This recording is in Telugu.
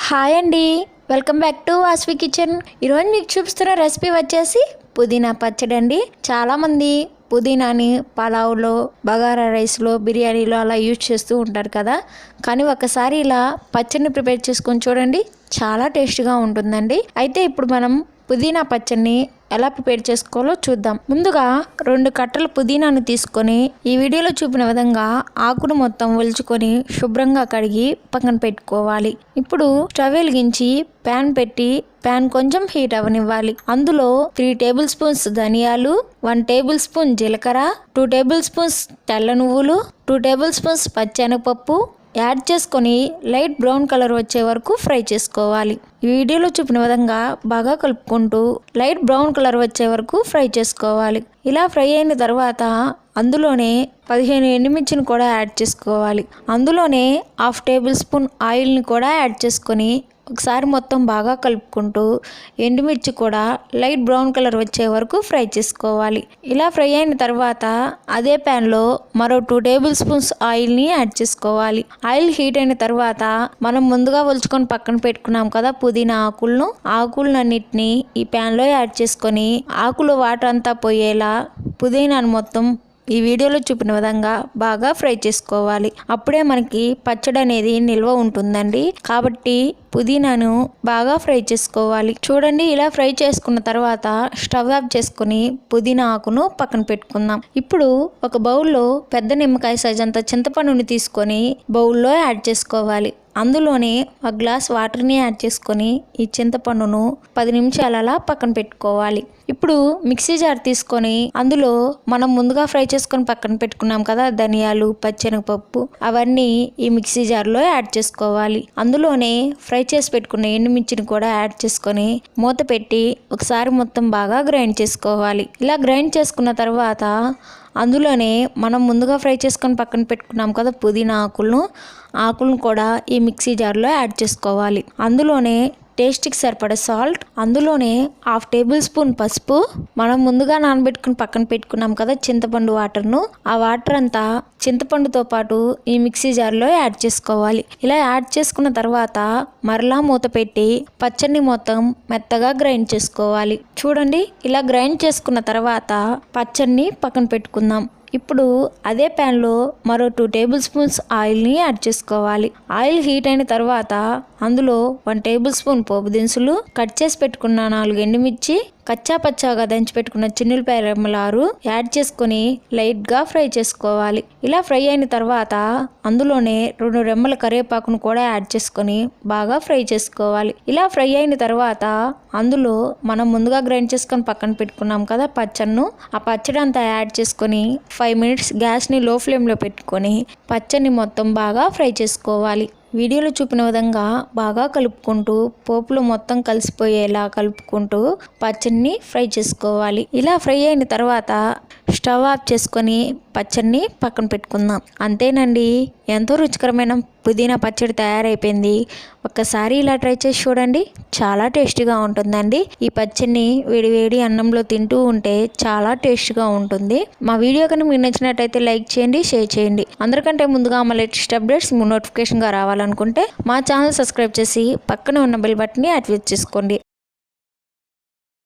హాయ్ అండి, welcome back to Vasvi kitchen. ఈరోజు మీకు చూపిస్తున్న రెసిపీ వచ్చేసి పుదీనా పచ్చడి అండి. చాలామంది పుదీనాని పలావ్లో, బగారా రైస్లో, బిర్యానీలో అలా యూజ్ చేస్తూ ఉంటారు కదా. కానీ ఒకసారి ఇలా పచ్చడిని ప్రిపేర్ చేసుకొని చూడండి, చాలా టేస్ట్గా ఉంటుందండి. అయితే ఇప్పుడు మనం పుదీనా పచ్చడిని ఎలా ప్రిపేర్ చేసుకోవాలో చూద్దాం. ముందుగా 2 కట్టల పుదీనాను తీసుకొని ఈ వీడియోలో చూపిన విధంగా ఆకును మొత్తం ఒలుచుకొని శుభ్రంగా కడిగి పక్కన పెట్టుకోవాలి. ఇప్పుడు స్టవ్ వెలిగించి ప్యాన్ పెట్టి ప్యాన్ కొంచెం హీట్ అవ్వనివ్వాలి. అందులో 3 టేబుల్ స్పూన్స్ ధనియాలు, 1 టేబుల్ స్పూన్ జీలకర్ర, 2 టేబుల్ స్పూన్స్ తెల్ల నువ్వులు, 2 టేబుల్ స్పూన్స్ పచ్చెనగపప్పు యాడ్ చేసుకొని లైట్ బ్రౌన్ కలర్ వచ్చే వరకు ఫ్రై చేసుకోవాలి. ఈ వీడియోలో చూపిన విధంగా బాగా కలుపుకుంటూ లైట్ బ్రౌన్ కలర్ వచ్చే వరకు ఫ్రై చేసుకోవాలి. ఇలా ఫ్రై అయిన తర్వాత అందులోనే 15 ఎండుమిర్చిని కూడా యాడ్ చేసుకోవాలి. అందులోనే 1/2 టేబుల్ స్పూన్ ఆయిల్ని కూడా యాడ్ చేసుకొని ఒకసారి మొత్తం బాగా కలుపుకుంటూ ఎండుమిర్చి కూడా లైట్ బ్రౌన్ కలర్ వచ్చే వరకు ఫ్రై చేసుకోవాలి. ఇలా ఫ్రై అయిన తర్వాత అదే ప్యాన్లో మరో 2 టేబుల్ స్పూన్స్ ఆయిల్ని యాడ్ చేసుకోవాలి. ఆయిల్ హీట్ అయిన తర్వాత మనం ముందుగా ఒలుచుకొని పక్కన పెట్టుకున్నాం కదా పుదీనా ఆకులన్నిటిని ఈ ప్యాన్లో యాడ్ చేసుకొని ఆకులు వాటర్ అంతా పోయేలా పుదీనాను మొత్తం ఈ వీడియోలో చూపిన విధంగా బాగా ఫ్రై చేసుకోవాలి. అప్పుడే మనకి పచ్చడి అనేది నిల్వ ఉంటుందండి. కాబట్టి పుదీనాను బాగా ఫ్రై చేసుకోవాలి. చూడండి, ఇలా ఫ్రై చేసుకున్న తర్వాత స్టవ్ ఆఫ్ చేసుకుని పుదీనా ఆకును పక్కన పెట్టుకుందాం. ఇప్పుడు ఒక బౌల్లో పెద్ద నిమ్మకాయ సైజ్ అంత చింతపండుని తీసుకొని బౌల్లో యాడ్ చేసుకోవాలి. అందులోనే 1 గ్లాస్ వాటర్ని యాడ్ చేసుకొని ఈ చింతపండును 10 నిమిషాలు అలా పక్కన పెట్టుకోవాలి. ఇప్పుడు మిక్సీ జార్ తీసుకొని అందులో మనం ముందుగా ఫ్రై చేసుకొని పక్కన పెట్టుకున్నాం కదా ధనియాలు, పచ్చెనగపప్పు, అవన్నీ ఈ మిక్సీ జార్లో యాడ్ చేసుకోవాలి. అందులోనే ఫ్రై చేసి పెట్టుకున్న ఎండుమిర్చిని కూడా యాడ్ చేసుకొని మూత పెట్టి ఒకసారి మొత్తం బాగా గ్రైండ్ చేసుకోవాలి. ఇలా గ్రైండ్ చేసుకున్న తర్వాత అందులోనే మనం ముందుగా ఫ్రై చేసుకొని పక్కన పెట్టుకున్నాం కదా పుదీనా ఆకులను కూడా ఈ మిక్సీ జార్లో యాడ్ చేసుకోవాలి. అందులోనే టేస్ట్కి సరిపడా సాల్ట్, అందులోనే 1/2 టేబుల్ స్పూన్ పసుపు, మనం ముందుగా నానబెట్టుకుని పక్కన పెట్టుకున్నాం కదా చింతపండు వాటర్ను, ఆ వాటర్ అంతా చింతపండుతో పాటు ఈ మిక్సీ జార్లో యాడ్ చేసుకోవాలి. ఇలా యాడ్ చేసుకున్న తర్వాత మరలా మూత పెట్టి పచ్చడిని మొత్తం మెత్తగా గ్రైండ్ చేసుకోవాలి. చూడండి, ఇలా గ్రైండ్ చేసుకున్న తర్వాత పచ్చడిని పక్కన పెట్టుకుందాం. ఇప్పుడు అదే ప్యాన్లో మరో 2 టేబుల్ స్పూన్స్ ఆయిల్ని యాడ్ చేసుకోవాలి. ఆయిల్ హీట్ అయిన తర్వాత అందులో 1 టేబుల్ స్పూన్ పోపు దినుసులు, కట్ చేసి పెట్టుకున్న 4 ఎండుమిర్చి, కచ్చా పచ్చాగా దంచి పెట్టుకున్న చిన్నులపాయ రెమ్మలు 6 యాడ్ చేసుకొని లైట్గా ఫ్రై చేసుకోవాలి. ఇలా ఫ్రై అయిన తర్వాత అందులోనే 2 రెమ్మల కరివేపాకును కూడా యాడ్ చేసుకొని బాగా ఫ్రై చేసుకోవాలి. ఇలా ఫ్రై అయిన తర్వాత అందులో మనం ముందుగా గ్రైండ్ చేసుకొని పక్కన పెట్టుకున్నాం కదా పచ్చడిను, ఆ పచ్చడి అంతా యాడ్ చేసుకొని 5 మినిట్స్ గ్యాస్ని లో ఫ్లేమ్లో పెట్టుకొని పచ్చడిని మొత్తం బాగా ఫ్రై చేసుకోవాలి. వీడియోలో చూపిన విధంగా బాగా కలుపుకుంటూ పోపులో మొత్తం కలిసిపోయేలా కలుపుకుంటూ పచ్చడిని ఫ్రై చేసుకోవాలి. ఇలా ఫ్రై అయిన తర్వాత స్టవ్ ఆఫ్ చేసుకొని పచ్చడిని పక్కన పెట్టుకుందాం. అంతేనండి, ఎంతో రుచికరమైన పుదీనా పచ్చడి తయారైపోయింది. ఒక్కసారి ఇలా ట్రై చేసి చూడండి, చాలా టేస్టీగా ఉంటుందండి. ఈ పచ్చడిని వేడి అన్నంలో తింటూ ఉంటే చాలా టేస్ట్గా ఉంటుంది. మా వీడియో కనుక మీకు నచ్చినట్టయితే లైక్ చేయండి, షేర్ చేయండి. అందరికంటే ముందుగా మా లేటెస్ట్ అప్డేట్స్ నోటిఫికేషన్గా రావాలనుకుంటే మా ఛానల్ సబ్స్క్రైబ్ చేసి పక్కన ఉన్న బెల్ బటన్ని యాక్టివేట్ చేసుకోండి.